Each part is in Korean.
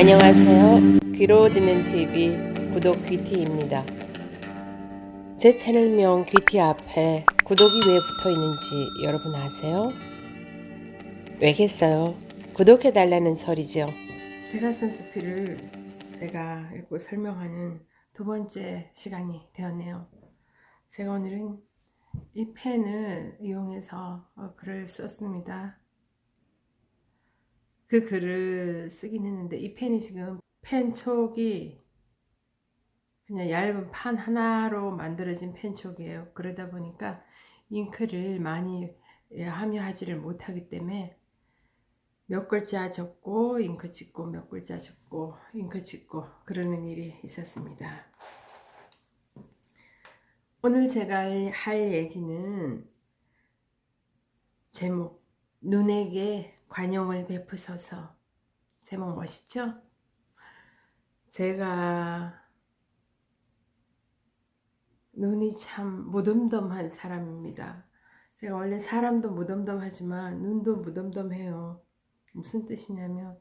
안녕하세요. 귀로 듣는 TV 구독 귀티입니다. 제 채널명 귀티 앞에 구독이 왜 붙어 있는지 여러분 아세요? 왜겠어요? 구독해달라는 소리죠. 제가 쓴 수필을 제가 읽고 설명하는 두 번째 시간이 되었네요. 제가 오늘은 이 펜을 이용해서 글을 썼습니다. 그 글을 쓰긴 했는데 이 펜이 지금 펜촉이 그냥 얇은 판 하나로 만들어진 펜촉이에요. 그러다 보니까 잉크를 많이 함유하지를 못하기 때문에 몇 글자 적고 잉크 찍고 몇 글자 적고 잉크 찍고 그러는 일이 있었습니다. 오늘 제가 할 얘기는 제목 눈에게 관용을 베푸소서. 제목 멋있죠? 제가 눈이 참 무덤덤한 사람입니다. 제가 원래 사람도 무덤덤하지만 눈도 무덤덤해요. 무슨 뜻이냐면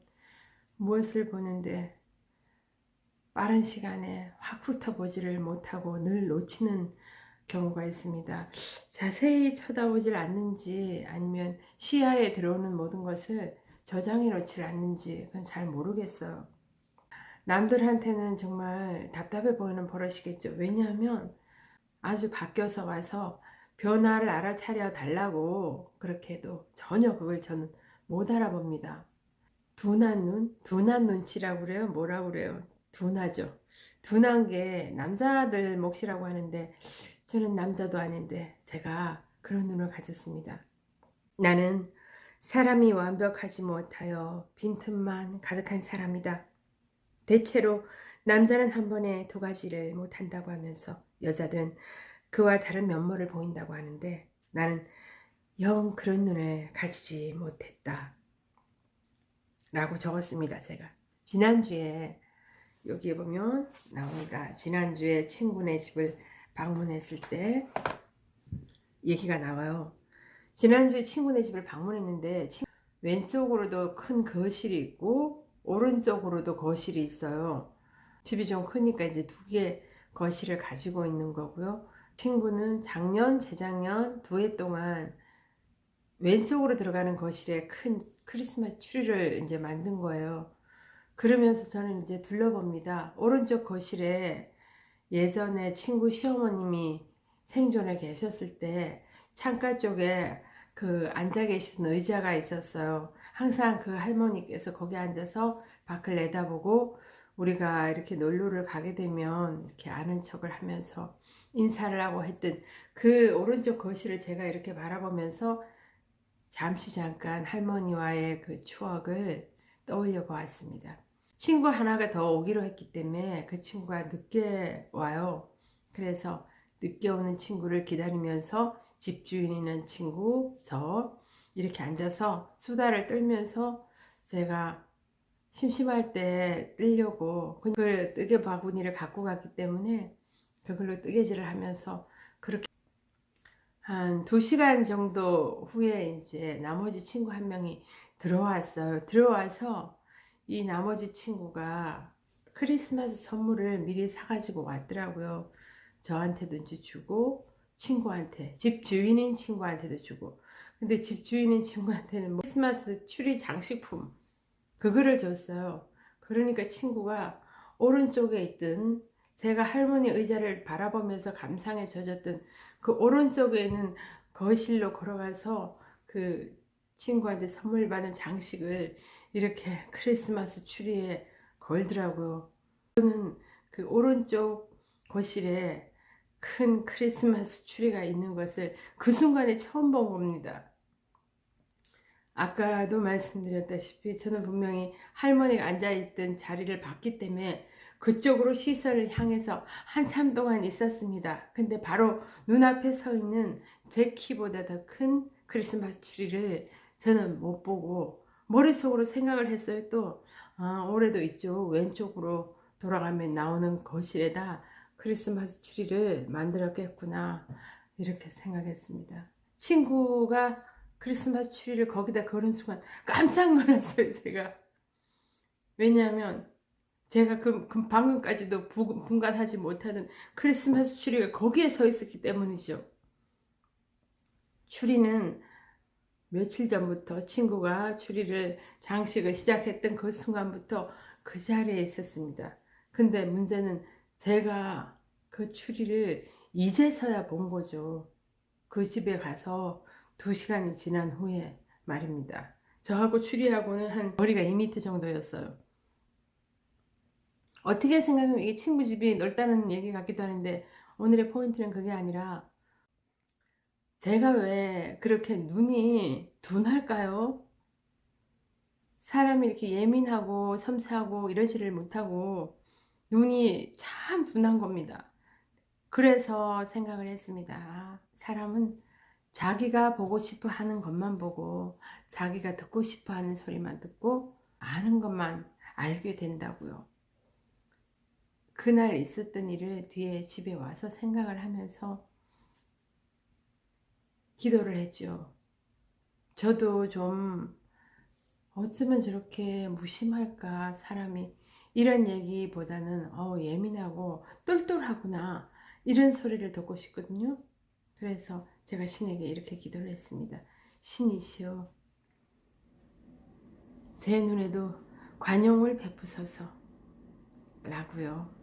무엇을 보는데 빠른 시간에 확 훑어보지를 못하고 늘 놓치는 경우가 있습니다. 자세히 쳐다보질 않는지 아니면 시야에 들어오는 모든 것을 저장해 놓질 않는지 그건 잘 모르겠어요. 남들한테는 정말 답답해 보이는 버릇이겠죠. 왜냐하면 아주 바뀌어서 와서 변화를 알아차려 달라고 그렇게 해도 전혀 그걸 저는 못 알아봅니다. 둔한 눈? 둔한 눈치라고 그래요? 뭐라고 그래요? 둔하죠. 둔한 게 남자들 몫이라고 하는데 저는 남자도 아닌데 제가 그런 눈을 가졌습니다. 나는 사람이 완벽하지 못하여 빈틈만 가득한 사람이다. 대체로 남자는 한 번에 두 가지를 못한다고 하면서 여자들은 그와 다른 면모를 보인다고 하는데 나는 영 그런 눈을 가지지 못했다 라고 적었습니다. 제가 지난주에 여기에 보면 나옵니다. 지난주에 친구네 집을 방문했을 때 얘기가 나와요. 지난주에 친구네 집을 방문했는데 왼쪽으로도 큰 거실이 있고 오른쪽으로도 거실이 있어요. 집이 좀 크니까 이제 두 개 거실을 가지고 있는 거고요. 친구는 작년, 재작년 두 해 동안 왼쪽으로 들어가는 거실에 큰 크리스마스 트리를 이제 만든 거예요. 그러면서 저는 이제 둘러봅니다. 오른쪽 거실에 예전에 친구 시어머님이 생존에 계셨을 때 창가 쪽에 그 앉아 계신 의자가 있었어요. 항상 그 할머니께서 거기 앉아서 밖을 내다보고 우리가 이렇게 놀러를 가게 되면 이렇게 아는 척을 하면서 인사를 하고 했던 그 오른쪽 거실을 제가 이렇게 바라보면서 잠깐 할머니와의 그 추억을 떠올려 보았습니다. 친구 하나가 더 오기로 했기 때문에 그 친구가 늦게 와요. 그래서 늦게 오는 친구를 기다리면서 집주인이는 친구, 저 이렇게 앉아서 수다를 떨면서 제가 심심할 때 뜨려고 그 뜨개 바구니를 갖고 갔기 때문에 그걸로 뜨개질을 하면서 그렇게 한 2시간 정도 후에 이제 나머지 친구 한 명이 들어왔어요. 들어와서 이 나머지 친구가 크리스마스 선물을 미리 사가지고 왔더라고요. 저한테도 이제 주고 친구한테 집주인인 친구한테도 주고 근데 집주인인 친구한테는 뭐 크리스마스 추리 장식품 그거를 줬어요. 그러니까 친구가 오른쪽에 있던 제가 할머니 의자를 바라보면서 감상에 젖었던 그 오른쪽에 있는 거실로 걸어가서 그 친구한테 선물 받은 장식을 이렇게 크리스마스 추리에 걸더라고요. 저는 그 오른쪽 거실에 큰 크리스마스 추리가 있는 것을 그 순간에 처음 본 겁니다. 아까도 말씀드렸다시피 저는 분명히 할머니가 앉아있던 자리를 봤기 때문에 그쪽으로 시선을 향해서 한참 동안 있었습니다. 근데 바로 눈앞에 서 있는 제 키보다 더 큰 크리스마스 트리를 저는 못 보고 머릿속으로 생각을 했어요. 또 올해도 이쪽 왼쪽으로 돌아가면 나오는 거실에다 크리스마스 트리를 만들었겠구나 이렇게 생각했습니다. 친구가 크리스마스 트리를 거기다 걸은 순간 깜짝 놀랐어요, 제가. 왜냐하면 제가 방금까지도 분간하지 못하던 크리스마스 추리가 거기에 서 있었기 때문이죠. 추리는 며칠 전부터 친구가 추리를 장식을 시작했던 그 순간부터 그 자리에 있었습니다. 근데 문제는 제가 그 추리를 이제서야 본 거죠. 그 집에 가서 2시간이 지난 후에 말입니다. 저하고 추리하고는 한 거리가 2m 정도였어요. 어떻게 생각하면 이게 친구 집이 넓다는 얘기 같기도 하는데 오늘의 포인트는 그게 아니라 제가 왜 그렇게 눈이 둔할까요? 사람이 이렇게 예민하고 섬세하고 이러지를 못하고 눈이 참 둔한 겁니다. 그래서 생각을 했습니다. 아, 사람은 자기가 보고 싶어 하는 것만 보고 자기가 듣고 싶어 하는 소리만 듣고 아는 것만 알게 된다고요. 그날 있었던 일을 뒤에 집에 와서 생각을 하면서 기도를 했죠. 저도 좀 어쩌면 저렇게 무심할까 사람이 이런 얘기보다는 예민하고 똘똘하구나 이런 소리를 듣고 싶거든요. 그래서 제가 신에게 이렇게 기도를 했습니다. 신이시여 제 눈에도 관용을 베푸소서 라고요.